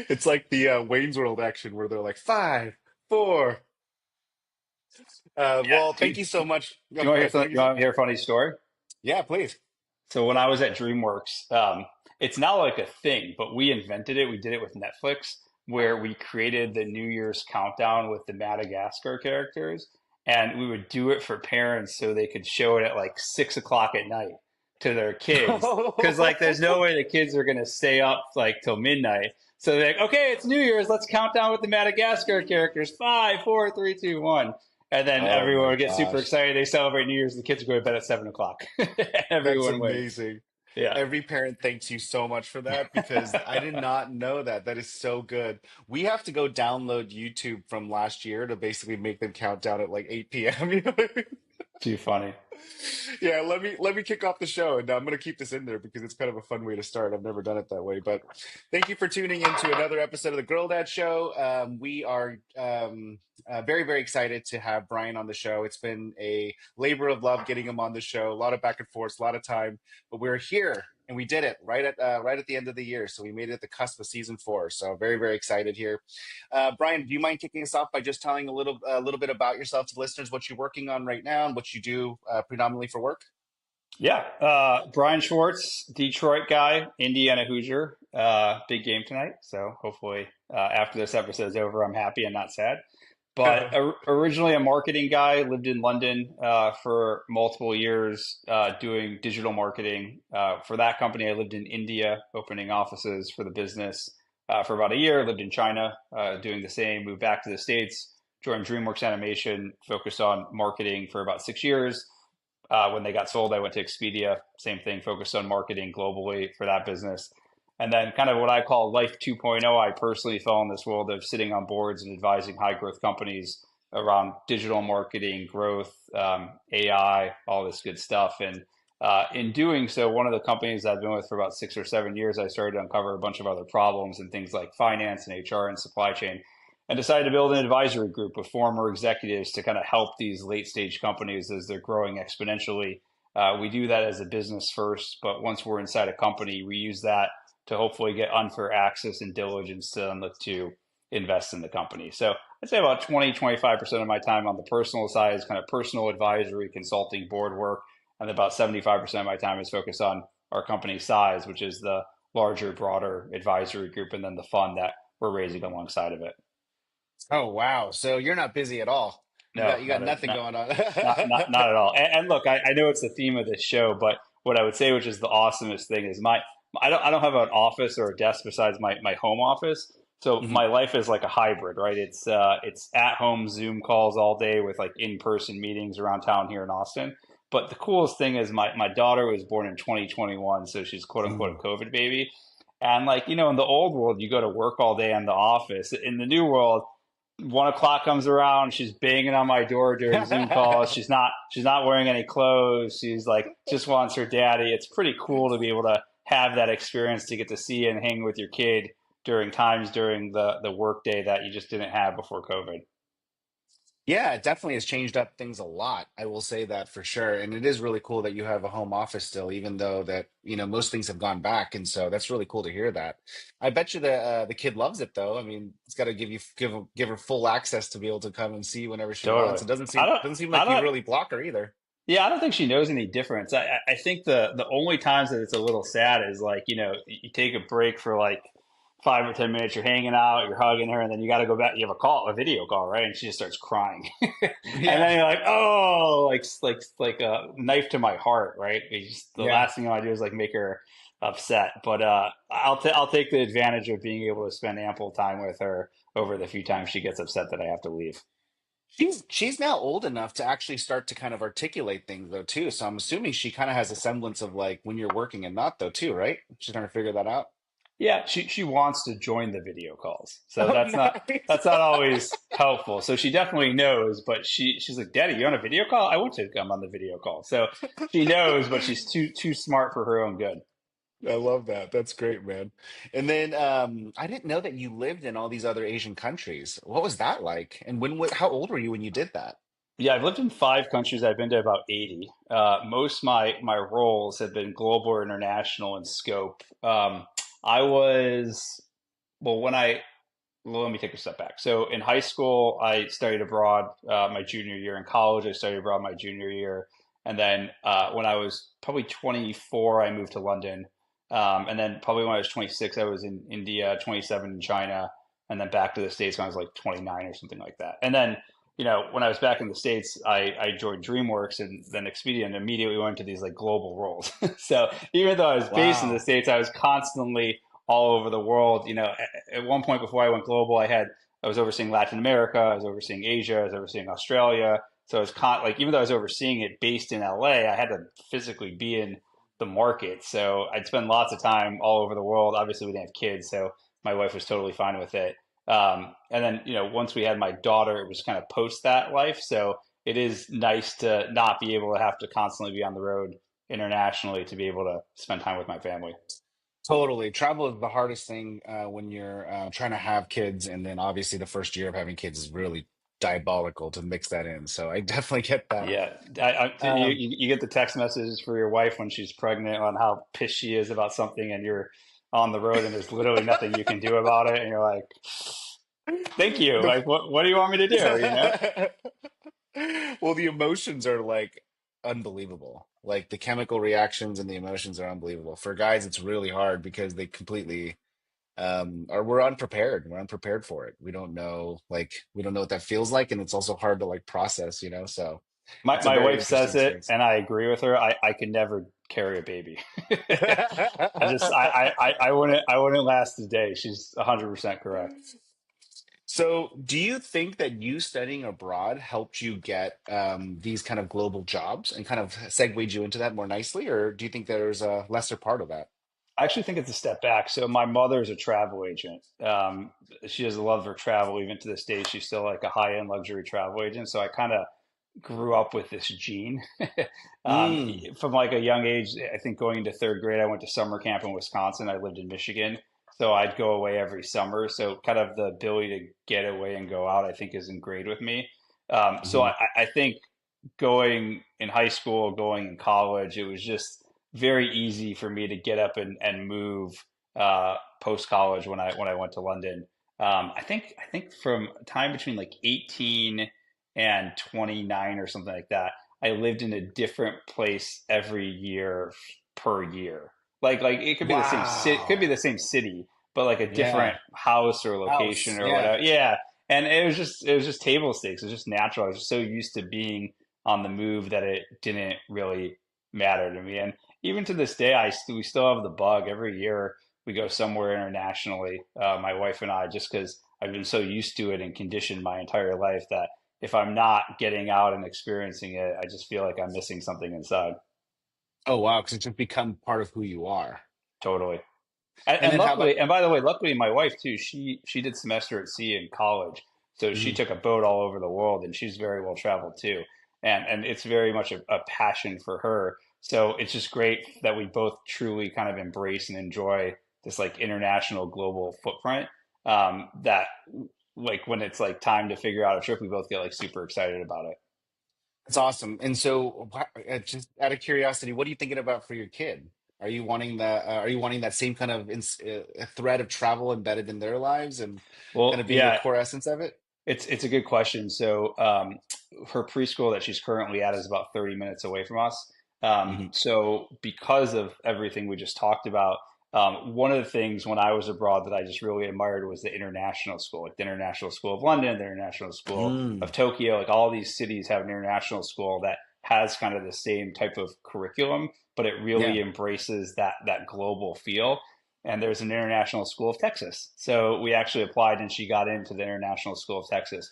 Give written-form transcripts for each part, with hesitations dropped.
It's like the Wayne's World action where they're like five, four. Yeah. Well, Do thank you, you do so much. you No, want go to hear ahead. What something? did you You say? want to hear a funny story? Yeah, please. So when I was at DreamWorks, it's now like a thing, but we invented it. We did it with Netflix, where we created the New Year's countdown with the Madagascar characters, and we would do it for parents so they could show it at like 6 o'clock at night to their kids. Because like, there's no way the kids are gonna stay up like till midnight. So they're like, okay, it's New Year's. Let's count down with the Madagascar characters. Five, four, three, two, one. And then Oh everyone my would get super gosh. excited. They celebrate New Year's. The kids go to bed at 7 o'clock. That's Everyone wins. amazing. Yeah. Every parent thanks you so much for that because I did not know that. That is so good. We have to go download YouTube from last year to basically make them count down at like 8 p.m. You know what I mean? Too funny. Yeah, let me kick off the show, and I'm going to keep this in there because it's kind of a fun way to start. I've never done it that way, but thank you for tuning in to another episode of the Girl Dad Show. We are very very excited to have Brian on the show. It's been a labor of love getting him on the show. A lot of back and forth, a lot of time, but we're here. And we did it right at the end of the year, so we made it at the cusp of season 4. So very very excited here. Brian, do you mind kicking us off by just telling a little bit about yourself to listeners, what you're working on right now, and what you do predominantly for work? Yeah. Brian Schwartz, Detroit guy, Indiana Hoosier. Big game tonight. So hopefully, after this episode is over, I'm happy and not sad. But originally a marketing guy, lived in London for multiple years doing digital marketing. For that company, I lived in India, opening offices for the business for about a year, lived in China doing the same, moved back to the States, joined DreamWorks Animation, focused on marketing for about 6 years. When they got sold, I went to Expedia, same thing, focused on marketing globally for that business. And then, kind of what I call Life 2.0, I personally fell in this world of sitting on boards and advising high growth companies around digital marketing, growth, AI, all this good stuff. And in doing so, one of the companies I've been with for about 6 or 7 years, I started to uncover a bunch of other problems and things like finance and HR and supply chain, and decided to build an advisory group of former executives to kind of help these late stage companies as they're growing exponentially. We do that as a business first, but once we're inside a company, we use that to hopefully get unfair access and diligence to then look to invest in the company. So I'd say about 20-25% of my time on the personal side is kind of personal advisory, consulting, board work. And about 75% of my time is focused on our company size, which is the larger, broader advisory group, and then the fund that we're raising alongside of it. Oh wow! So you're not busy at all. You No, got you got not a, nothing not going on. not at all. And look, I know it's the theme of this show, but what I would say, which is the awesomest thing, is I don't have an office or a desk besides my home office. So Mhm. my life is like a hybrid, right? It's at home Zoom calls all day with like in person meetings around town here in Austin. But the coolest thing is my daughter was born in 2021, so she's quote unquote Mm. a COVID baby. And like, in the old world, you go to work all day in the office. In the new world, 1 o'clock comes around, she's banging on my door during Zoom calls. She's not wearing any clothes. She's like just wants her daddy. It's pretty cool to be able to have that experience to get to see and hang with your kid during times during the work day that you just didn't have before COVID. Yeah, it definitely has changed up things a lot. I will say that for sure. And it is really cool that you have a home office still, even though that, most things have gone back. And so that's really cool to hear that. I bet you the kid loves it though. I mean, it's got to give her full access to be able to come and see whenever she wants. Totally. It doesn't I seem don't doesn't seem I like you don't really block her either. Yeah, I don't think she knows any difference. I think the only times that it's a little sad is like, you take a break for like 5 or 10 minutes, you're hanging out, you're hugging her, and then you got to go back. You have a video call, right? And she just starts crying, and Yeah. then you're like, oh, like a knife to my heart, right? The Yeah. last thing I want to do is like make her upset. But I'll take the advantage of being able to spend ample time with her over the few times she gets upset that I have to leave. She's now old enough to actually start to kind of articulate things though too. So I'm assuming she kind of has a semblance of like when you're working and not though too, right? She's trying to figure that out. Yeah, she wants to join the video calls. So Oh, that's not nice. that's not always helpful. So she definitely knows, but she's like, "Daddy, you on a video call? I want to come on the video call." So she knows, but she's too smart for her own good. I love that. That's great, man. And then I didn't know that you lived in all these other Asian countries. What was that like? And how old were you when you did that? Yeah, I've lived in 5 countries. I've been to about 80. Most my roles have been global or international in scope. I was well, well, let me take a step back. So in high school, I studied abroad my junior year. In college, I studied abroad my junior year. And then when I was probably 24, I moved to London. And then probably when I was 26, I was in India, 27 in China, and then back to the States when I was like 29 or something like that. And then, when I was back in the States, I joined DreamWorks and then Expedia and immediately went to these like global roles. So even though I was based in the Wow. States, I was constantly all over the world. At one point before I went global, I was overseeing Latin America, I was overseeing Asia, I was overseeing Australia. So I was like even though I was overseeing it based in LA, I had to physically be in the market. So I'd spend lots of time all over the world. Obviously, we didn't have kids, so my wife was totally fine with it. And then once we had my daughter, it was kind of post that life. So it is nice to not be able to have to constantly be on the road internationally to be able to spend time with my family. Totally. Travel is the hardest thing when you're trying to have kids, and then obviously the first year of having kids is really diabolical to mix that in. So I definitely get that. Yeah, Um, you get the text messages for your wife when she's pregnant on how pissed she is about something, and you're on the road, and there's literally nothing you can do about it, and you're like, "Thank you." the Like, what do you want me to do? well, the emotions are like unbelievable. Like the chemical reactions and the emotions are unbelievable. For guys, it's really hard because they completely or we're unprepared. We're unprepared for it. We don't know what that feels like, and it's also hard to like process, So My it's a my very wife interesting says it, experience. and I agree with her. I can never carry a baby. I wouldn't last a day. She's 100% correct. So, do you think that you studying abroad helped you get these kind of global jobs and kind of segued you into that more nicely, or do you think there's a lesser part of that? I actually think it's a step back. So my mother's a travel agent. She has a love for travel, even to this day. She's still like a high-end luxury travel agent. So I kind of grew up with this gene Mm, from like a young age. I think going into third grade, I went to summer camp in Wisconsin. I lived in Michigan, so I'd go away every summer. So kind of the ability to get away and go out, I think, is ingrained with me. So hmm. I think going in high school, going in college, it was just very easy for me to get up and move post college when I went to London. I think from time between like 18 and 29 or something like that, I lived in a different place every year per year. Like it could be the same city, could be Wow. the same city, but like a different Yeah. house or House. location or Yeah. whatever. Yeah. And it was just table stakes. It was just natural. I was just so used to being on the move that it didn't really matter to me. And even to this day, we still have the bug every year. We go somewhere internationally, my wife and I, just because I've been so used to it and conditioned my entire life that if I'm not getting out and experiencing it, I just feel like I'm missing something inside. Oh, wow. Because it's just become part of who you are. Totally. And And then how about? luckily, and by the way, luckily my wife too, she did semester at sea in college. So she Mhm. took a boat all over the world and she's very well traveled too. And it's very much a passion for her. So it's just great that we both truly kind of embrace and enjoy this like international global footprint. That like when it's like time to figure out a trip, we both get like super excited about it. That's awesome. And so, just out of curiosity, what are you thinking about for your kid? Are you wanting that same kind of thread of travel embedded in their lives and kind Well, of being a yeah, core essence of it? it's a good question. So her preschool that she's currently at is about 30 minutes away from us. Hmm. So because of everything we just talked about, one of the things when I was abroad that I just really admired was the international school, like the International School of London, the International School of Mm, Tokyo. Like all these cities have an international school that has kind of the same type of curriculum, but it really yeah, embraces that global feel. And there's an International School of Texas. So we actually applied and she got into the International School of Texas.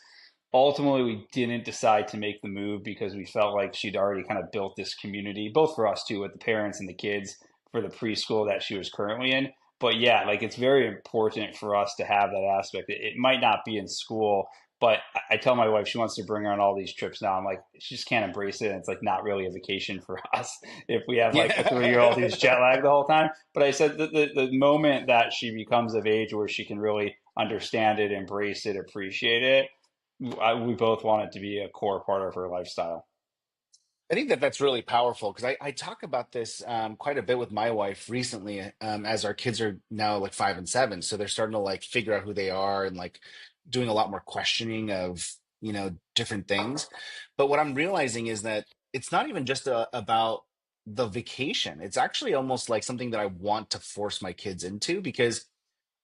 Ultimately, we didn't decide to make the move because we felt like she'd already kind of built this community, both for us too, with the parents and the kids for the preschool that she was currently in. But yeah, like it's very important for us to have that aspect. It might not be in school, but I tell my wife she wants to bring her on all these trips now. I'm like, she just can't embrace it. And it's like not really a vacation for us if we have like a 3 year old who's yeah. jet lagged the whole time. But I said the moment that she becomes of age where she can really understand it, embrace it, appreciate it, we both want it to be a core part of her lifestyle. I think that that's really powerful because I talk about this quite a bit with my wife recently, as our kids are now like 5 and 7, so they're starting to like figure out who they are and like doing a lot more questioning of different things. But what I'm realizing is that it's not even just about the vacation. It's actually almost like something that I want to force my kids into because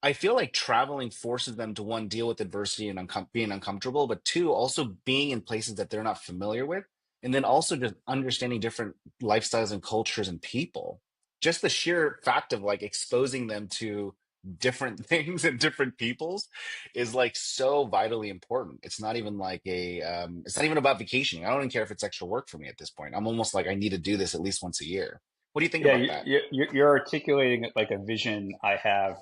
I feel like traveling forces them to one, deal with adversity and being uncomfortable, but two, also being in places that they're not familiar with. And then also just understanding different lifestyles and cultures and people. Just the sheer fact of like exposing them to different things and different peoples is like so vitally important. It's not even like it's not even about vacationing. I don't even care if it's extra work for me at this point. I'm almost like I need to do this at least once a year. What do you think Yeah, about that? you're articulating like a vision I have,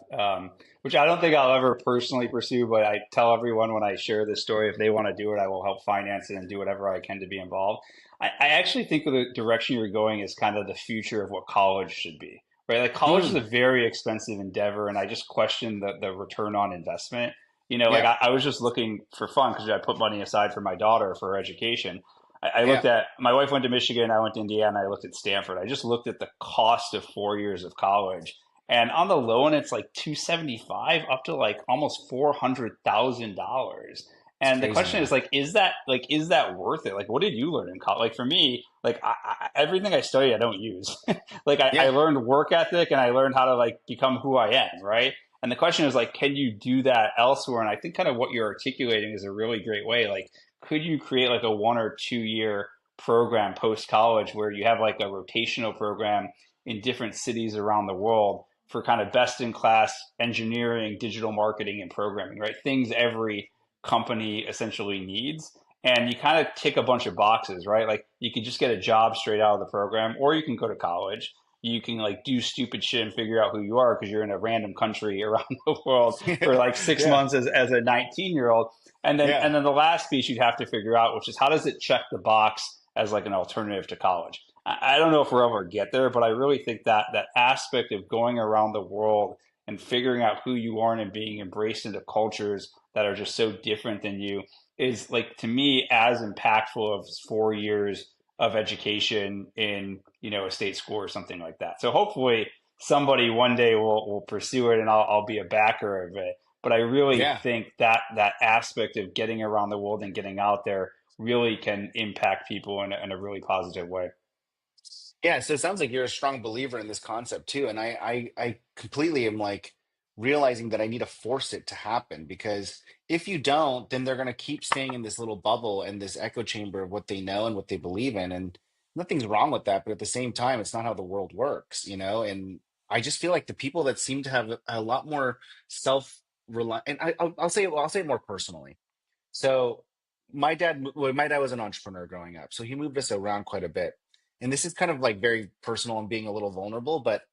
which I don't think I'll ever personally pursue, but I tell everyone when I share this story, if they want to do it, I will help finance it and do whatever I can to be involved. I actually think the direction you're going is kind of the future of what college should be, right? Like college is a Mm, very expensive endeavor, and I just question the return on investment. Like yeah, I was just looking for fun because I put money aside for my daughter for her education. I yeah. looked at my wife went to Michigan, I went to Indiana, I looked at Stanford. I just looked at the cost of 4 years of college. And on the low end, it's like 275 up to like almost $400,000. It's And the crazy, question man. is like, is that worth it? Like, what did you learn in college? Like for me, like everything I study, I don't use. Like I Yeah. learned work ethic and I learned how to like become who I am, right? And the question is like, can you do that elsewhere? And I think kind of what you're articulating is a really great way. Like, could you create like a 1 or 2 year program post college where you have like a rotational program in different cities around the world for kind of best in class engineering, digital marketing, and programming, right? Things every company essentially needs. And you kind of tick a bunch of boxes, right? Like you could just get a job straight out of the program, or you can go to college. You can like do stupid shit and figure out who you are because you're in a random country around the world for like six Yeah. months as a 19-year-old. And then Yeah. the last piece you'd have to figure out, which is how does it check the box as like an alternative to college? I don't know if we'll ever get there, but I really think that that aspect of going around the world and figuring out who you are and being embraced into cultures that are just so different than you is like to me as impactful of 4 years of education in a state school or something like that. So hopefully somebody one day will pursue it and I'll be a backer of it. But I really Yeah. think that that aspect of getting around the world and getting out there really can impact people in a really positive way. Yeah. So it sounds like you're a strong believer in this concept too. And I completely am like realizing that I need to force it to happen because if you don't, then they're going to keep staying in this little bubble and this echo chamber of what they know and what they believe in. And nothing's wrong with that. But at the same time, it's not how the world works, And I just feel like the people that seem to have a lot more self reliant, and I'll say it more personally. So my dad was an entrepreneur growing up, so he moved us around quite a bit. And this is kind of like very personal and being a little vulnerable, but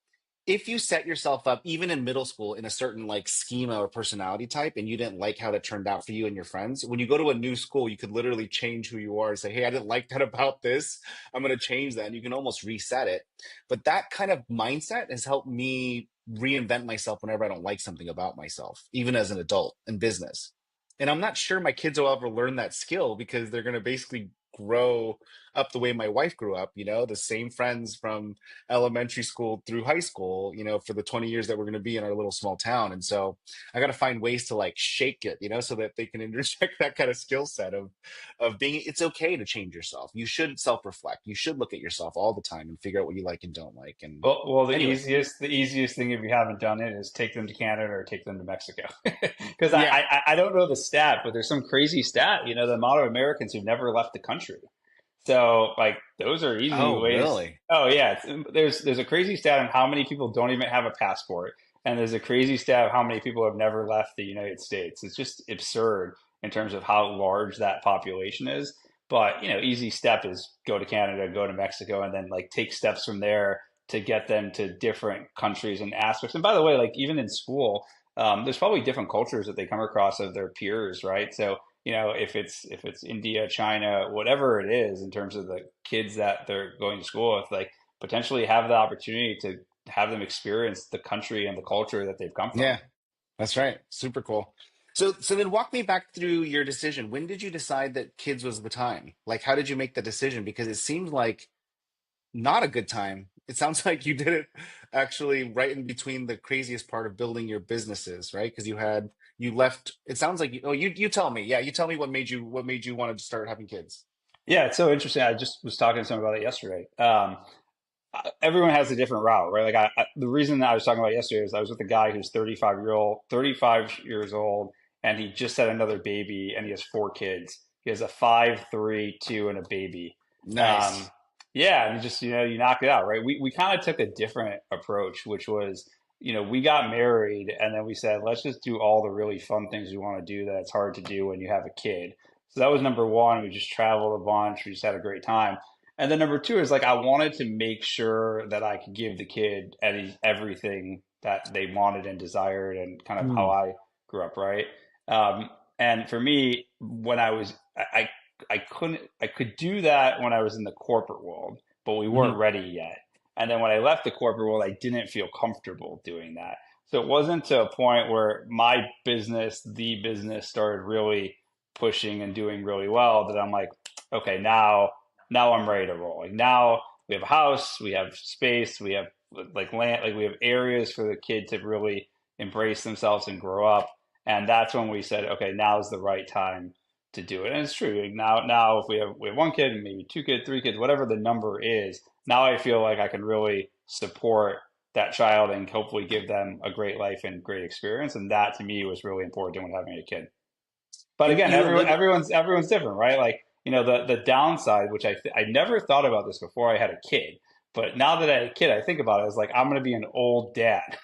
if you set yourself up even in middle school in a certain like schema or personality type and you didn't like how that turned out for you and your friends, when you go to a new school, you could literally change who you are and say, "Hey, I didn't like that about this. I'm going to change that." And you can almost reset it. But that kind of mindset has helped me reinvent myself whenever I don't like something about myself, even as an adult in business. And I'm not sure my kids will ever learn that skill because they're going to basically grow up the way my wife grew up, the same friends from elementary school through high school, for the 20 years that we're going to be in our little small town. And so I got to find ways to like shake it, so that they can interject that kind of skill set of being, it's okay to change yourself. You should self-reflect. You should look at yourself all the time and figure out what you like and don't like. And Well, anyway, the easiest thing if you haven't done it is take them to Canada or take them to Mexico. Because yeah. I don't know the stat, but there's some crazy stat. The amount of Americans who've never left the country. So like those are easy Oh, ways. really? Oh yeah, there's a crazy stat on how many people don't even have a passport, and there's a crazy stat of how many people have never left the United States. It's just absurd in terms of how large that population is. But easy step is go to Canada, go to Mexico, and then like take steps from there to get them to different countries and aspects. And by the way, like even in school, there's probably different cultures that they come across of their peers, right? So if it's India, China, whatever it is in terms of the kids that they're going to school with, like potentially have the opportunity to have them experience the country and the culture that they've come from. Yeah. That's right. Super cool. So then walk me back through your decision. When did you decide that kids was the time? Like, how did you make the decision? Because it seemed like not a good time. It sounds like you did it actually right in between the craziest part of building your businesses, right? Because you left. It sounds like you tell me. Yeah, you tell me what made you want to start having kids. Yeah, it's so interesting. I just was talking to someone about it yesterday. Everyone has a different route, right? Like the reason that I was talking about yesterday is I was with a guy who's 35 years old, and he just had another baby, and he has four kids. He has a 5, 3, 2, and a baby. Um, Nice. yeah, and you just you knock it out, right? We kind of took a different approach, which was we got married, and then we said let's just do all the really fun things we want to do that it's hard to do when you have a kid. So that was number one. We just traveled a bunch. We just had a great time. And then number two is like I wanted to make sure that I could give the kid everything that they wanted and desired, and kind of how Mm, I grew up, right? And for me, when I could do that when I was in the corporate world, but we weren't mhm. ready yet. And then when I left the corporate world, I didn't feel comfortable doing that. So it wasn't to a point where my business, the business, started really pushing and doing really well that I'm like, okay, now I'm ready to roll. Like now we have a house, we have space, we have like land, like we have areas for the kid to really embrace themselves and grow up. And that's when we said, okay, now is the right time to do it. And it's true. Like now if we have one kid, maybe two kids, three kids, whatever the number is, now I feel like I can really support that child and hopefully give them a great life and great experience. And that to me was really important when having a kid. But And again, you alluded. everyone's different, right? Like, the downside, which I never thought about this before I had a kid, but now that I had a kid, I think about it as like I'm going to be an old dad,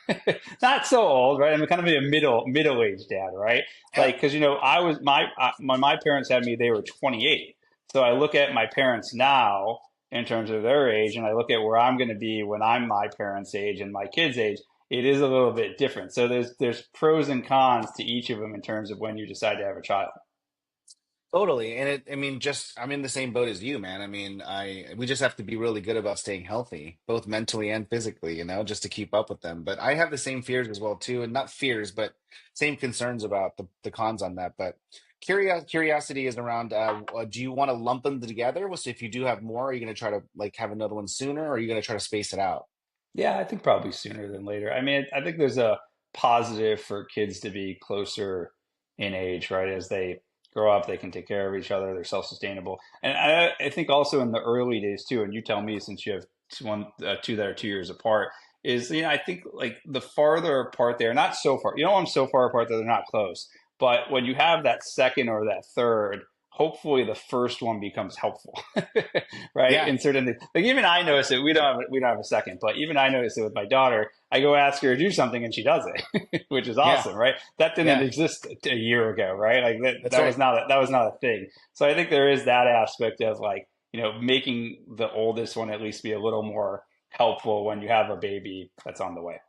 not so old, right? I'm kind of be a middle aged dad, right? Yeah. Like, because I was when my parents had me, they were 28, so I look at my parents now in terms of their age, and I look at where I'm going to be when I'm my parents' age and my kids' age. It is a little bit different. So there's pros and cons to each of them in terms of when you decide to have a child. Totally. And I mean, just I'm in the same boat as you, man. I mean, we just have to be really good about staying healthy, both mentally and physically, just to keep up with them. But I have the same fears as well too, and not fears, but same concerns about the cons on that. But curiosity is around, do you want to lump them together? So if you do have more, are you going to try to like have another one sooner, or are you going to try to space it out? Yeah, I think probably sooner than later. I mean, I think there's a positive for kids to be closer in age, right? As they grow up, they can take care of each other, they're self-sustainable. And I think also in the early days too, and you tell me since you have two that are 2 years apart, is, I think like the farther apart they are, not so far, you don't want them so far apart that they're not close. But when you have that second or that third, hopefully the first one becomes helpful. Right? Yeah, In certain things. Like even I notice it. We don't have a second, but even I notice it with my daughter. I go ask her to do something and she does it, which is yeah, awesome, right? That didn't yeah. exist a year ago, right? Like That's that right. was not a thing. So I think there is that aspect of like, making the oldest one at least be a little more helpful when you have a baby that's on the way.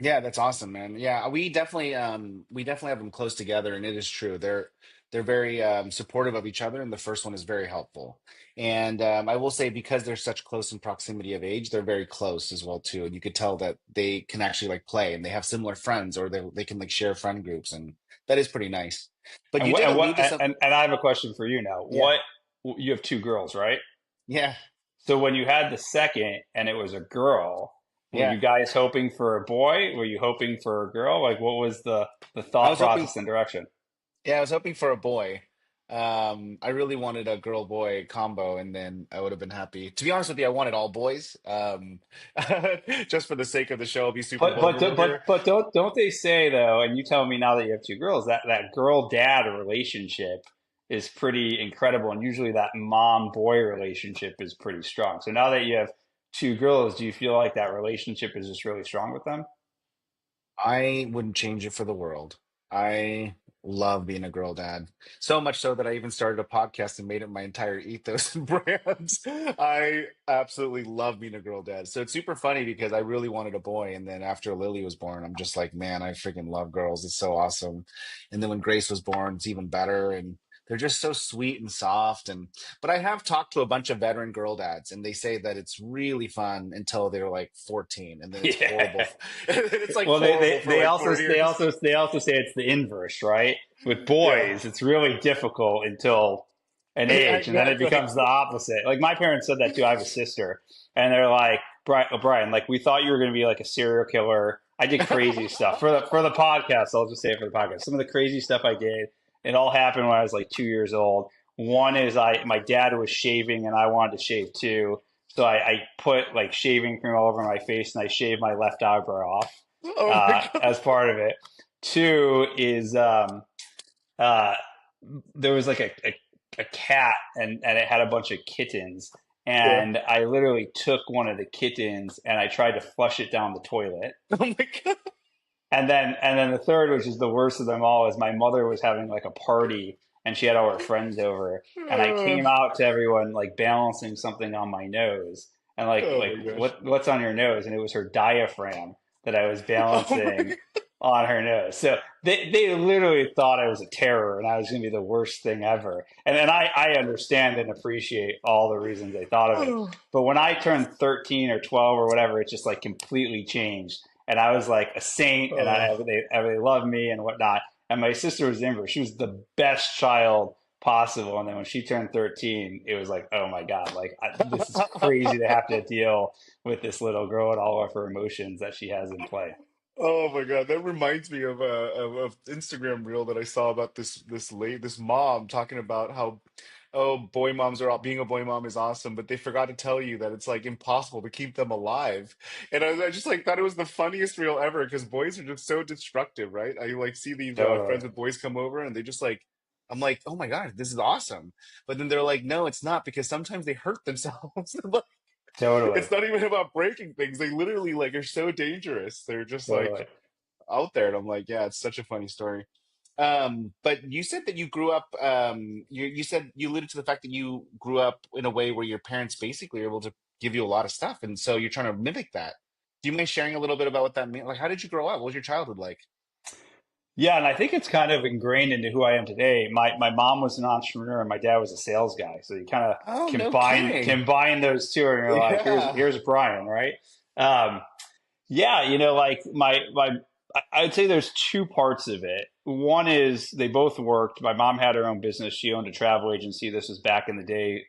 Yeah, that's awesome, man. Yeah, we definitely have them close together, and it is true. They're very supportive of each other, and the first one is very helpful. And I will say because they're such close in proximity of age, they're very close as well too. And you could tell that they can actually like play, and they have similar friends, or they can like share friend groups, and that is pretty nice. But And you what did and what allude to some, and I have a question for you now. yeah, What You have two girls, right? yeah, So when you had the second and it was a girl, were yeah. you guys hoping for a boy? Were you hoping for a girl? Like what was the I thought was hoping. process and direction? Yeah, I was hoping for a boy. I really wanted a girl boy combo, and then I would have been happy. To be honest with you, I wanted all boys. Just for the sake of the show, I'll be super But but vulnerable here. but don't they say though, and you tell me now that you have two girls, that girl dad relationship is pretty incredible, and usually that mom boy relationship is pretty strong. So now that you have two girls, do you feel like that relationship is just really strong with them? I wouldn't change it for the world. I love being a girl dad. So much so that I even started a podcast and made it my entire ethos and brand. I absolutely love being a girl dad. So it's super funny because I really wanted a boy. And then after Lily was born, I'm just like, man, I freaking love girls. It's so awesome. And then when Grace was born, it's even better. And they're just so sweet and soft. But I have talked to a bunch of veteran girl dads, and they say that it's really fun until they're like 14, and then it's horrible. Yeah. It's like Well, horrible for they like also 4 years. they also say it's the inverse, right? with Yeah. boys, it's really difficult until an age, and then it Exactly. becomes the opposite. Like my parents said that too. I have a sister, and they're like, Brian, like we thought you were going to be like a serial killer. I did crazy stuff for the podcast. I'll just say it for the podcast. Some of the crazy stuff I did, it all happened when I was like 2 years old. One is my dad was shaving, and I wanted to shave too. So I put like shaving cream all over my face, and I shaved my left eyebrow off Oh my God. as part of it. Two is uh, there was like a cat, and it had a bunch of kittens. Yeah. And I literally took one of the kittens and I tried to flush it down the toilet. Oh my God. And then the third, which is the worst of them all, is my mother was having like a party and she had all her friends over, and I came out to everyone like balancing something on my nose, and Oh like my gosh. what's on your nose? And it was her diaphragm that I was Oh my balancing God. on her nose. So they literally thought I was a terror and I was going to be the worst thing ever. And I understand and appreciate all the reasons they thought of it. Oh, But when I turned 13 or 12 or whatever, it just like completely changed. And I was like a saint, and oh, they loved me and whatnot. And my sister was the inverse. She was the best child possible. And then when she turned 13, it was like, oh my God, like this is crazy to have to deal with this little girl and all of her emotions that she has in play. oh my God. That reminds me of a Instagram reel that I saw about this mom talking about how, oh, boy moms are all, being a boy mom is awesome, but they forgot to tell you that it's like impossible to keep them alive. And I just like thought it was the funniest reel ever because boys are just so destructive, right? I like see these Totally. friends with boys come over and they just like, I'm like, oh my God, this is awesome. But then they're like, no, it's not, because sometimes they hurt themselves. Totally. It's not even about breaking things. They literally like are so dangerous. They're just like Totally. out there. And I'm like, yeah, it's such a funny story. But you said that you grew up, you said you alluded to the fact that you grew up in a way where your parents basically are able to give you a lot of stuff. And so you're trying to mimic that. Do you mind sharing a little bit about what that means? Like, how did you grow up? What was your childhood like? Yeah, and I think it's kind of ingrained into who I am today. My mom was an entrepreneur and my dad was a sales guy. So you kind of Oh, no kidding. combine those two, and you're like, Yeah. here's Brian, right? Um, Yeah, like I'd say there's two parts of it. One is they both worked. My mom had her own business. She owned a travel agency. This was back in the day,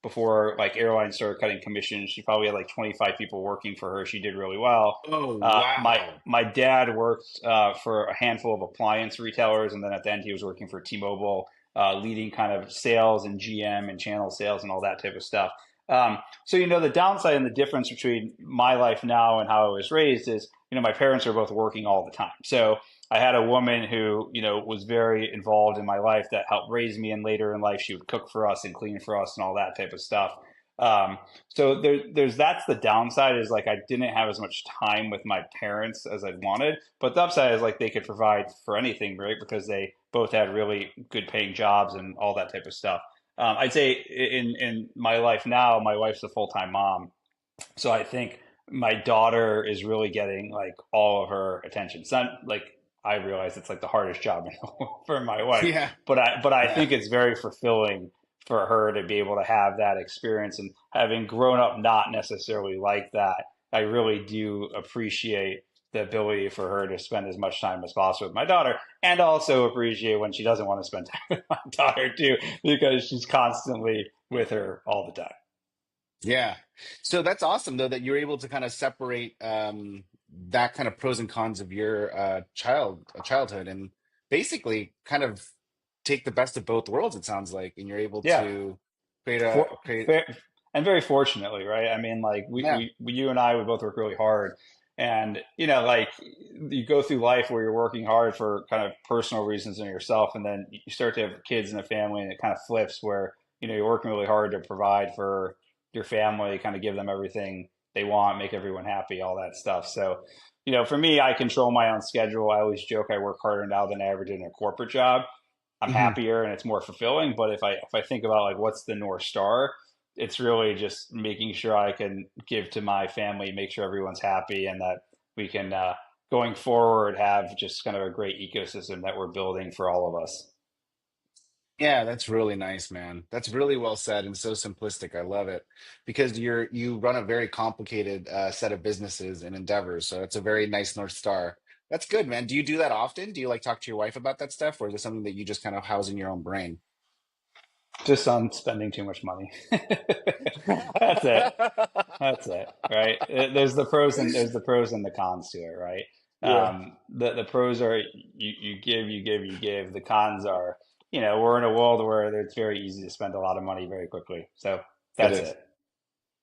before like airlines started cutting commissions. She probably had like 25 people working for her. She did really well. Oh, My wow. my dad worked for a handful of appliance retailers, and then at the end he was working for T-Mobile, leading kind of sales and GM and channel sales and all that type of stuff. So the downside and the difference between my life now and how I was raised is, my parents are both working all the time. So I had a woman who, was very involved in my life that helped raise me, and later in life she would cook for us and clean for us and all that type of stuff. So there's that's the downside, is like I didn't have as much time with my parents as I'd wanted. But the upside is like they could provide for anything, right? Because they both had really good paying jobs and all that type of stuff. I'd say in my life now, my wife's a full time mom, so I think my daughter is really getting like all of her attention. It's not like I realize it's like the hardest job for my wife, Yeah. but I Yeah. think it's very fulfilling for her to be able to have that experience, and having grown up not necessarily like that. I really do appreciate the ability for her to spend as much time as possible with my daughter, and also appreciate when she doesn't want to spend time with my daughter too, because she's constantly with her all the time. Yeah. So that's awesome though that you're able to kind of separate that kind of pros and cons of your childhood and basically kind of take the best of both worlds, it sounds like, and you're able Yeah, to create a for, create fair, and very fortunately, right? I mean, like yeah. you and I, we both work really hard, and like you go through life where you're working hard for kind of personal reasons in yourself, and then you start to have kids and a family, and it kind of flips where you're working really hard to provide for your family, kind of give them everything they want, make everyone happy, all that stuff. So, for me, I control my own schedule. I always joke I work harder now than I ever did in a corporate job. I'm Mhm. happier and it's more fulfilling. But if I think about like what's the North Star, it's really just making sure I can give to my family, make sure everyone's happy, and that we can, going forward, have just kind of a great ecosystem that we're building for all of us. Yeah, that's really nice, man. That's really well said and so simplistic. I love it because you run a very complicated set of businesses and endeavors. So it's a very nice North Star. That's good, man. Do you do that often? Do you like talk to your wife about that stuff, or is it something that you just kind of house in your own brain? Just on spending too much money. That's it. That's it, right? There's the pros and there's the pros and the cons to it, right? Yeah, The pros are you give, you give, you give. The cons are, we're in a world where it's very easy to spend a lot of money very quickly. So it that's is. it.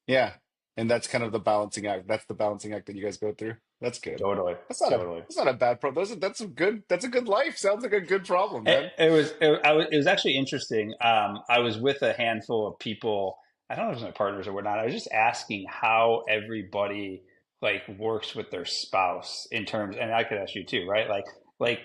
Yeah. And that's kind of the balancing act. That's the balancing act that you guys go through. That's good. Totally, totally. That's not a bad problem. That's a good life. Sounds like a good problem, It, man. it was actually interesting. I was with a handful of people. I don't know if it was my partners or whatnot. I was just asking how everybody like works with their spouse in terms, and I could ask you too, right? Like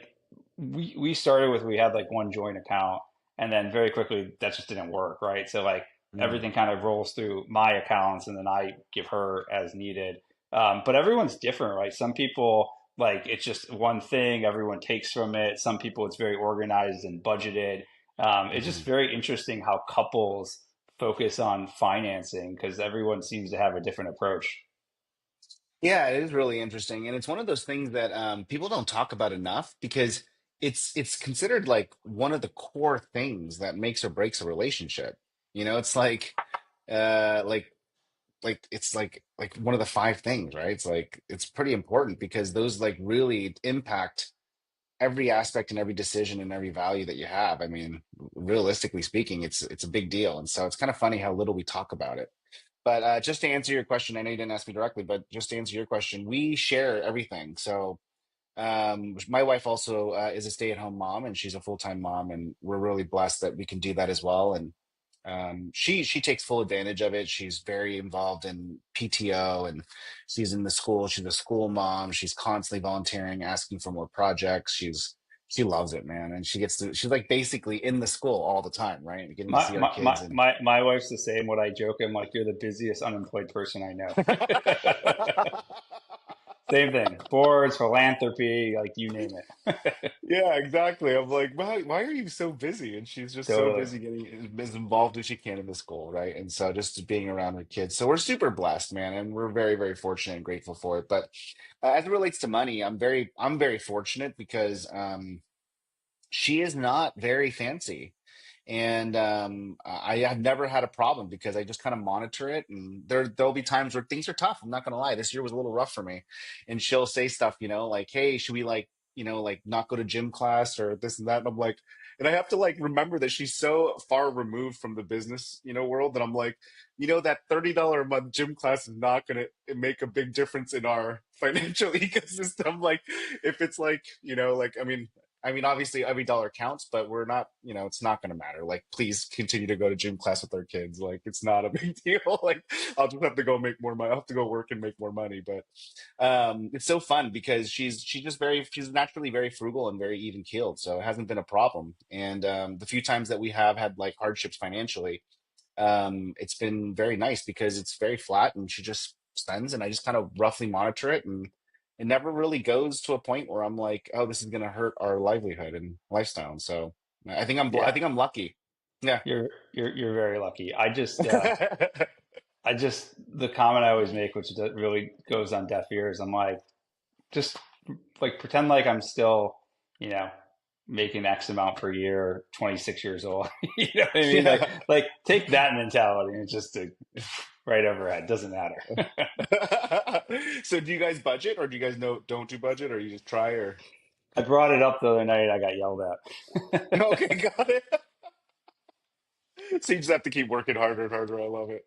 we started with we had like one joint account, and then very quickly that just didn't work, right? So like Mm. everything kind of rolls through my accounts, and then I give her as needed. But everyone's different, right? Some people like it's just one thing everyone takes from it. Some people it's very organized and budgeted. It's just Mhm. very interesting how couples focus on financing because everyone seems to have a different approach. Yeah, it is really interesting, and it's one of those things that people don't talk about enough because it's considered like one of the core things that makes or breaks a relationship. You know, it's uh, like like one of the five things, right? It's like it's pretty important because those like really impact every aspect and every decision and every value that you have. I mean, realistically speaking, it's a big deal, and so it's kind of funny how little we talk about it. But just to answer your question, I know you didn't ask me directly, but just to answer your question, we share everything. So my wife also is a stay-at-home mom, and she's a full-time mom, and we're really blessed that we can do that as well. And she takes full advantage of it. She's very involved in PTO, and she's in the school. She's a school mom. She's constantly volunteering, asking for more projects. She loves it, man, and she's like basically in the school all the time, right? Getting to My, see our my my kids and my my wife's the same. What I joke, I'm like, you're the busiest unemployed person I know. Same thing. Boards, philanthropy, like you name it. Yeah, exactly. I'm like, why are you so busy? And she's just so Totally. busy getting as involved as she can in the school, right? And so just being around her kids. So we're super blessed, man, and we're very, very fortunate and grateful for it. But as it relates to money, I'm very fortunate because she is not very fancy. And I have never had a problem because I just kind of monitor it. And there'll be times where things are tough. I'm not gonna lie. This year was a little rough for me. And she'll say stuff, like, hey, should we like, like not go to gym class or this and that? And I'm like, and I have to like remember that she's so far removed from the business, world that I'm like, that $30 a month gym class is not gonna make a big difference in our financial ecosystem. Like if it's like, like I mean, obviously every dollar counts, but we're not, it's not going to matter. Like, please continue to go to gym class with our kids. Like, it's not a big deal. Like, I'll just have to go make more money. I'll have to go work and make more money. But it's so fun because she's naturally very frugal and very even keeled. So it hasn't been a problem. And the few times that we have had like hardships financially, it's been very nice because it's very flat and she just spends and I just kind of roughly monitor it and it never really goes to a point where I'm like, oh, this is going to hurt our livelihood and lifestyle. So I Yeah, think I'm lucky. Yeah. you're very lucky. I just the comment I always make, which really goes on deaf ears. I'm like, just like pretend like I'm still, you know, making X amount per year, 26 years old. You know what I mean? Like, Yeah. like take that mentality and just right overhead. Doesn't matter. So do you guys budget or do you guys don't do budget or you just try or I brought it up the other night. I got yelled at. okay, got it. So you just have to keep working harder and harder. I love it.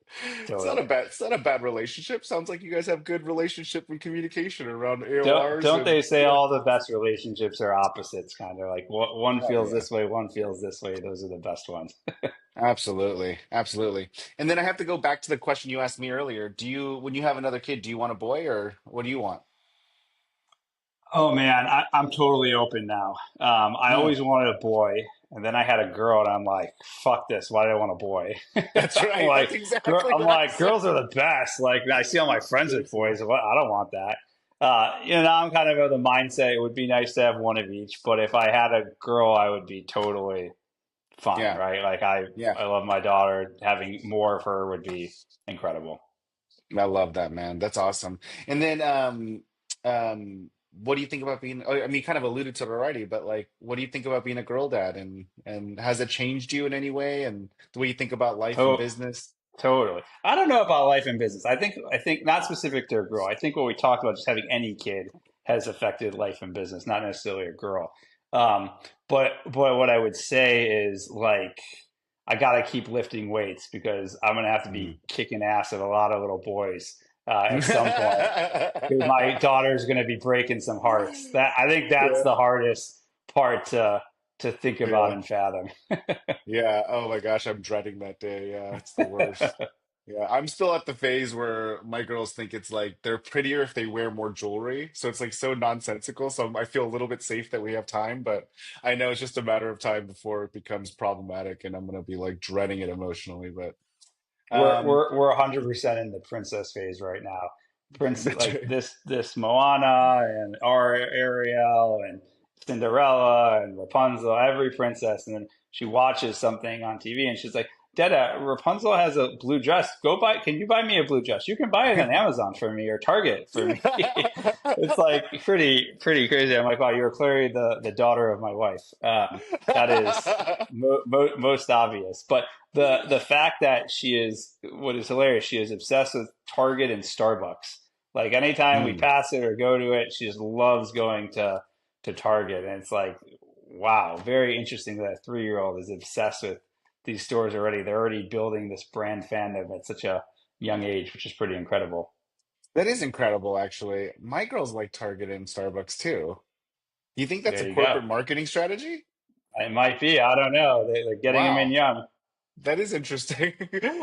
Totally. It's not a bad relationship. Sounds like you guys have good relationship and communication around Don't AORs don't and they say yeah. all the best relationships are opposites? Kind of like one Oh feels yeah. this way, one feels this way. Those are the best ones. Absolutely. Absolutely. And then I have to go back to the question you asked me earlier. When you have another kid, do you want a boy or what do you want? Oh man, I'm totally open now. I Mm, always wanted a boy, and then I had a girl, and I'm like, fuck this. Why do I want a boy? that's I'm right. like, That's exactly I'm what I like, said. girls are the best. Like I see all my friends with Seriously. boys. What? I don't want that. I'm kind of the mindset. It would be nice to have one of each, but if I had a girl, I would be totally fine, Yeah. right? Like Yeah. I love my daughter. Having more of her would be incredible. I love that, man. That's awesome. And then what do you think about being, oh, I mean, you kind of alluded to it already, but like, what do you think about being a girl dad, and has it changed you in any way, and the way you think about life and To- business? Totally. I don't know about life and business. I think not specific to a girl. I think what we talked about, just having any kid, has affected life and business, not necessarily a girl. Um, but what I would say is, like, I got to keep lifting weights because I'm gonna have to Mm. be kicking ass at a lot of little boys at some point. Because my daughter's gonna be breaking some hearts. That I think that's Yeah. the hardest part to think about Yeah. and fathom. Yeah. Oh my gosh, I'm dreading that day. Yeah, it's the worst. Yeah, I'm still at the phase where my girls think it's like they're prettier if they wear more jewelry. So it's like so nonsensical. So I feel a little bit safe that we have time, but I know it's just a matter of time before it becomes problematic, and I'm gonna be like dreading it emotionally. But We're um, we're we're 100% in the princess phase right now. Prince that's like right. this Moana and Ariel and Cinderella and Rapunzel, every princess, and then she watches something on TV and she's like, "Dada, Rapunzel has a blue dress. Go buy. Can you buy me a blue dress? You can buy it on Amazon for me or Target for me." It's like pretty crazy. I'm like, wow, you're clearly the daughter of my wife. That is most obvious, but the fact that she is, what is hilarious, she is obsessed with Target and Starbucks. Like anytime we Mm. pass it or go to it, she just loves going to Target, and it's like, wow, very interesting that a 3-year-old is obsessed with these stores already. They're already building this brand fandom at such a young age, which is pretty incredible. That is incredible, actually. My girls like Target and Starbucks too. You think that's a There you go. corporate marketing strategy? It might be. I don't know. They're getting them in Wow. young. That is interesting.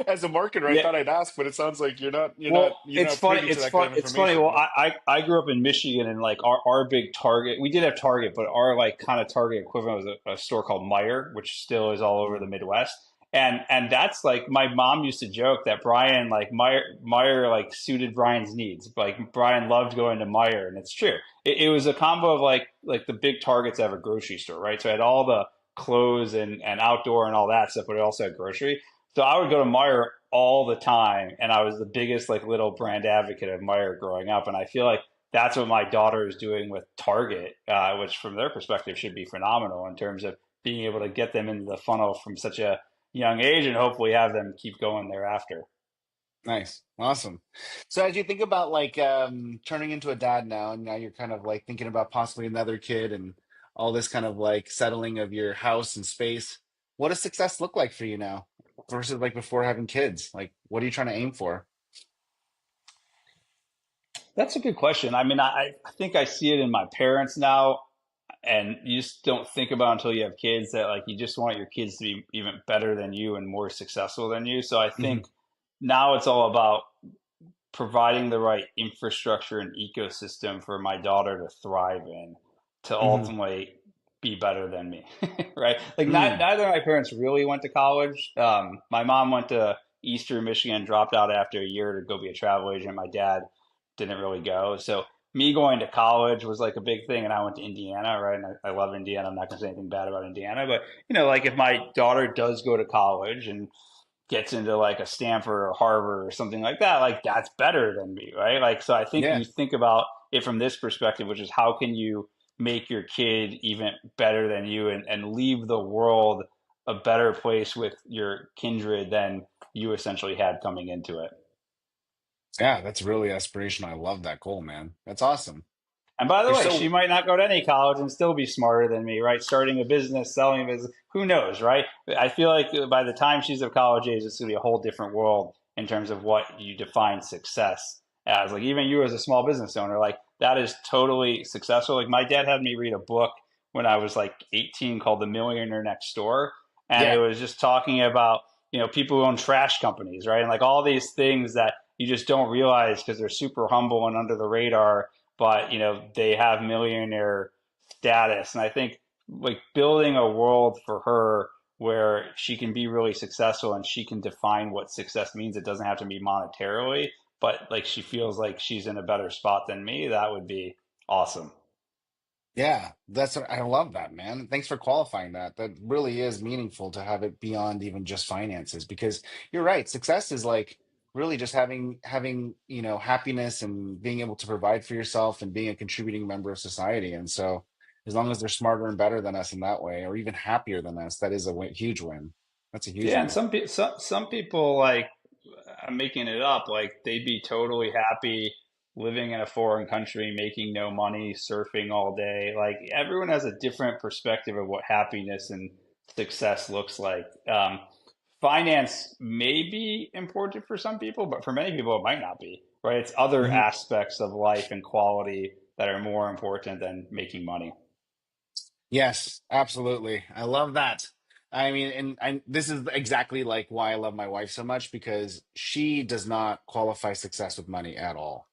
As a marketer, I Yeah. thought I'd ask, but it sounds like Well, you're it's not funny. privy to It's that kind fun. of It's funny. information, Well, huh? I grew up in Michigan, and like our big Target, we did have Target, but our like kind of Target equivalent was a store called Meijer, which still is all over the Mm. Midwest. And that's like, my mom used to joke that Brian, like Meijer like suited Brian's needs. Like Brian loved going to Meijer, and it's true. It was a combo of like the big Targets have a grocery store, right? So it had all the clothes and outdoor and all that stuff, but it also had grocery. So I would go to Meijer all the time, and I was the biggest like little brand advocate of Meijer growing up. And I feel like that's what my daughter is doing with Target, which from their perspective should be phenomenal in terms of being able to get them into the funnel from such a young age, and hopefully have them keep going thereafter. Nice. Awesome. So as you think about like turning into a dad now, and now you're kind of like thinking about possibly another kid and all this kind of like settling of your house and space, what does success look like for you now versus like before having kids? Like what are you trying to aim for? That's a good question. I mean, I think I see it in my parents now, and you just don't think about until you have kids that like you just want your kids to be even better than you and more successful than you. So I Hmm. think now it's all about providing the right infrastructure and ecosystem for my daughter to thrive in, to Hmm. ultimately be better than me, right? Like Mm. neither of my parents really went to college. My mom went to Eastern Michigan, dropped out after a year to go be a travel agent. My dad didn't really go, so me going to college was like a big thing. And I went to Indiana, right? And I love Indiana. I'm not going to say anything bad about Indiana, but like if my daughter does go to college and gets into like a Stanford or Harvard or something like that, like that's better than me, right? Like, so I think Yeah. you think about it from this perspective, which is how can you make your kid even better than you, and leave the world a better place with your kindred than you essentially had coming into it. Yeah, that's really aspirational. I love that goal, man. That's awesome. And by the You're way, she so might not go to any college and still be smarter than me, right? Starting a business, selling a business, who knows, right? I feel like by the time she's of college age, it's going to be a whole different world in terms of what you define success as. Like even you as a small business owner, like that is totally successful. Like my dad had me read a book when I was like 18 called The Millionaire Next Door. And it yeah. was just talking about, people who own trash companies, right? And like all these things that you just don't realize because they're super humble and under the radar, but they have millionaire status. And I think like building a world for her where she can be really successful and she can define what success means, it doesn't have to be monetarily, but like she feels like she's in a better spot than me, that would be awesome. Yeah, I love that, man. Thanks for qualifying that. That really is meaningful to have it beyond even just finances because you're right. Success is like really just having happiness and being able to provide for yourself and being a contributing member of society. And so as long as they're smarter and better than us in that way, or even happier than us, that is a huge win. That's a huge Yeah, and win. some people like I'm making it up, like they'd be totally happy living in a foreign country, making no money, surfing all day. Like everyone has a different perspective of what happiness and success looks like. Finance may be important for some people, but for many people it might not be, right? It's other Mhm. aspects of life and quality that are more important than making money. Yes, absolutely. I love that. I mean, this is exactly like why I love my wife so much, because she does not qualify success with money at all.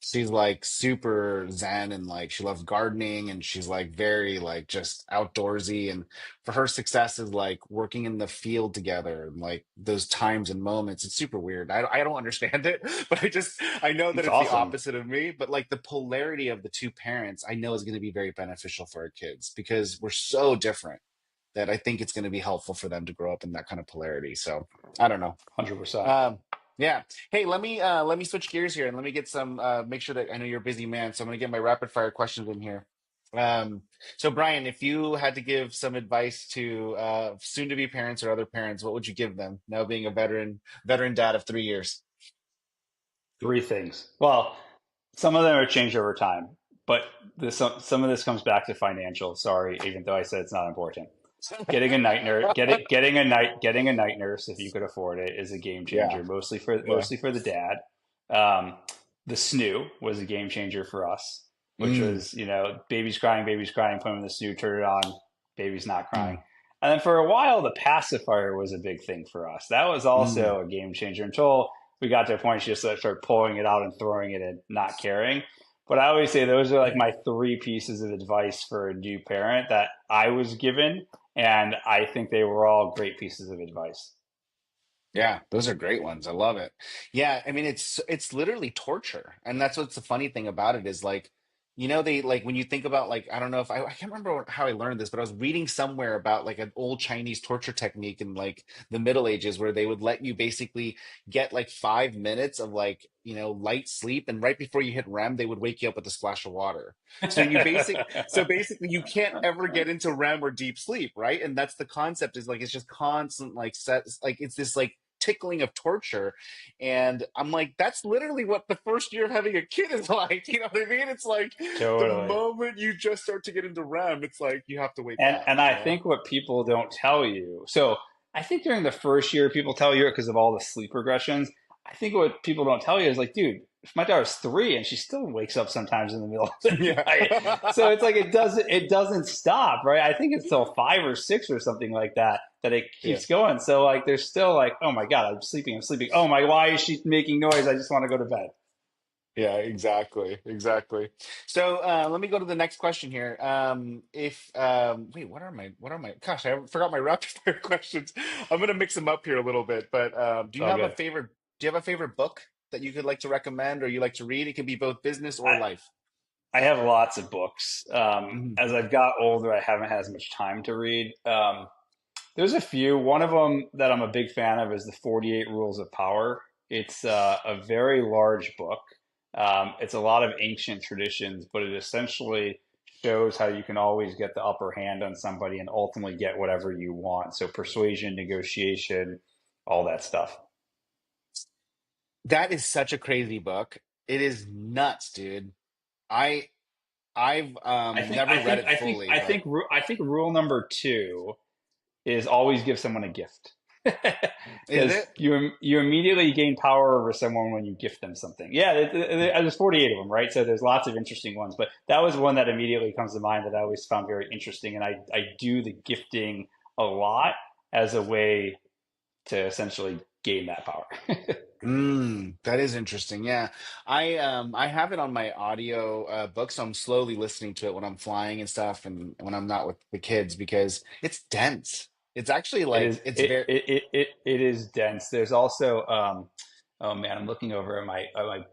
She's like super zen, and like she loves gardening, and she's like very like just outdoorsy, and for her success is like working in the field together and like those times and moments. It's super weird. I don't understand it, but I know that It's it's the awesome. opposite of me, but like the polarity of the two parents I know is going to be very beneficial for our kids because we're so different that I think it's going to be helpful for them to grow up in that kind of polarity. So I don't know. 100%. Um, yeah. Hey, let me switch gears here and let me get some make sure that I know you're a busy man, so I'm gonna get my rapid fire questions in here. Um, so Brian, if you had to give some advice to soon to be parents or other parents, what would you give them now being a veteran dad of 3 years? Three things. Well, some of them are changed over time, but some of this comes back to financial. Sorry, even though I said it's not important. Getting a night nurse if you could afford it is a game Yeah, changer, yeah. mostly for the dad. Um, the snoo was a game changer for us, which Mm, was baby's crying, put him in the snoo, turn it on, baby's not crying. mm, And then for a while, the pacifier was a big thing for us. That was mm. also a game changer until we got to a point she just started pulling it out and throwing it and not caring. But I always say those are like my three pieces of advice for a new parent that I was given, and I think they were all great pieces of advice. Yeah, those are great ones. I love it. Yeah, I mean it's literally torture. And that's what's the funny thing about it is like, they like when you think about like I don't know if I can't remember how I learned this, but I was reading somewhere about like an old Chinese torture technique in like the Middle Ages where they would let you basically get like 5 minutes of like, light sleep, and right before you hit REM, they would wake you up with a splash of water. So basically you can't ever get into REM or deep sleep, right? And that's the concept is like it's just constant like set like it's this like tickling of torture. And I'm like, that's literally what the first year of having a kid is like. You know what I mean? It's like the Totally. moment you just start to get into REM, it's like you have to wake up, And I think what people don't tell you. So I think during the first year, people tell you it because of all the sleep regressions. I think what people don't tell you is like, dude, if my daughter's 3 and she still wakes up sometimes in the middle of the Yeah. night. So it's like it doesn't stop, right? I think it's till 5 or 6 or something like that that it Yeah. keeps going. So like there's still like, oh my God, I'm sleeping, I'm sleeping. Oh my, why is she making noise? I just want to go to bed. Yeah, exactly. Exactly. So let me go to the next question here. If wait, what are my gosh, I forgot my rapid fire questions. I'm gonna mix them up here a little bit, but It's all good. do you have a favorite book that you could like to recommend or you like to read? It can be both business or I, life. I have lots of books. Mhm. As I've got older, I haven't had as much time to read. There's a few. One of them that I'm a big fan of is the 48 Rules of Power. It's a very large book. It's a lot of ancient traditions, but it essentially shows how you can always get the upper hand on somebody and ultimately get whatever you want. So persuasion, negotiation, all that stuff. That is such a crazy book. It is nuts, dude. I I've I think never I read think it I think fully, I but think I think rule number two is always give someone a gift. is Because it? you immediately gain power over someone when you gift them something. Yeah, there's 48 of them, right? So there's lots of interesting ones, but that was one that immediately comes to mind that I always found very interesting, and I do the gifting a lot as a way to essentially gain that power. That is interesting. Yeah. I have it on my audio book, so I'm slowly listening to it when I'm flying and stuff and when I'm not with the kids because it's dense. It's actually It like is it's it very it it it, it is dense. There's also oh man, I'm looking over at my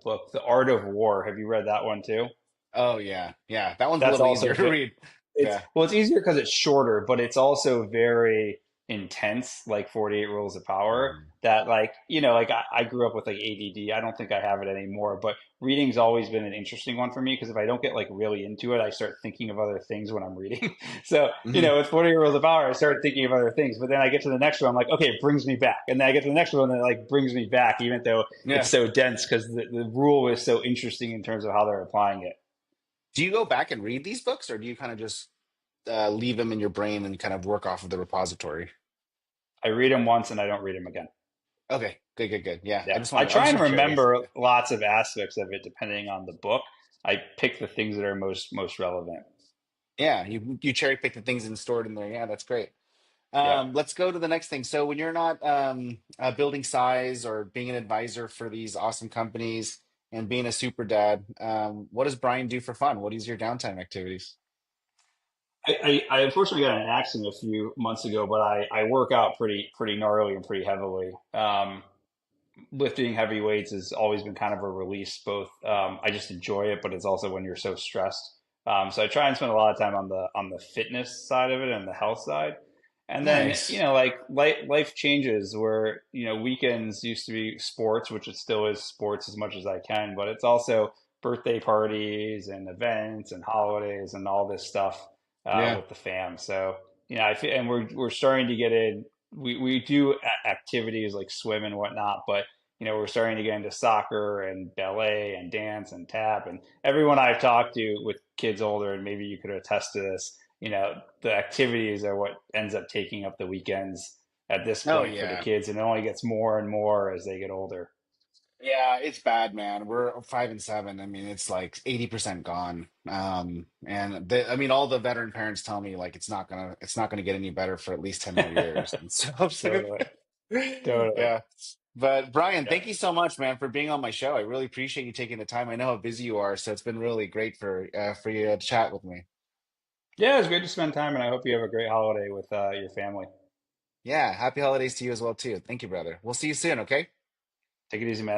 book, The Art of War. Have you read that one too? oh yeah. Yeah. That one's a That's little also easier to read. it's Yeah. well, it's easier because it's shorter, but it's also very. intense like 48 Rules of Power Mhm. that like, like I grew up with like ADD. I don't think I have it anymore, but reading's always been an interesting one for me because if I don't get like really into it, I start thinking of other things when I'm reading. So, Mhm. with 48 Rules of Power, I started thinking of other things, but then I get to the next one, I'm like, okay, it brings me back. And then I get to the next one and it like brings me back, even though it's Yeah. so dense because the rule is so interesting in terms of how they're applying it. Do you go back and read these books, or do you kind of just leave them in your brain and kind of work off of the repository? I read them once and I don't read them again. Okay, good, good, good. Yeah, Yeah. I Try was and just curious. remember lots of aspects of it depending on the book. I pick the things that are most relevant. Yeah, you cherry pick the things and store it in there. Yeah, that's great. Yeah. Let's go to the next thing. So when you're not building size or being an advisor for these awesome companies and being a super dad, what does Brian do for fun? What is your downtime activities? I unfortunately got in an accident a few months ago, but I work out pretty gnarly and pretty heavily. Lifting heavy weights has always been kind of a release. Both I just enjoy it, but it's also when you're so stressed. So I try and spend a lot of time on the fitness side of it and the health side. And then, Nice. like life changes where, weekends used to be sports, which it still is sports as much as I can, but it's also birthday parties and events and holidays and all this stuff Yeah. with the fam. So, I feel, and we're starting to get in. We do activities like swim and whatnot, but we're starting to get into soccer and ballet and dance and tap. And everyone I've talked to with kids older, and maybe you could attest to this, the activities are what ends up taking up the weekends at this Oh point for the yeah. kids. And it only gets more and more as they get older. Yeah, it's bad, man. We're 5 and 7. I mean, it's like 80% gone. And I mean, all the veteran parents tell me like it's not gonna get any better for at least 10 more years. And so I'm just like, Totally. Totally. yeah. But Brian, Yeah. thank you so much, man, for being on my show. I really appreciate you taking the time. I know how busy you are, so it's been really great for you to chat with me. Yeah, it was great to spend time, and I hope you have a great holiday with your family. Yeah, happy holidays to you as well too. Thank you, brother. We'll see you soon, okay? Take it easy, man.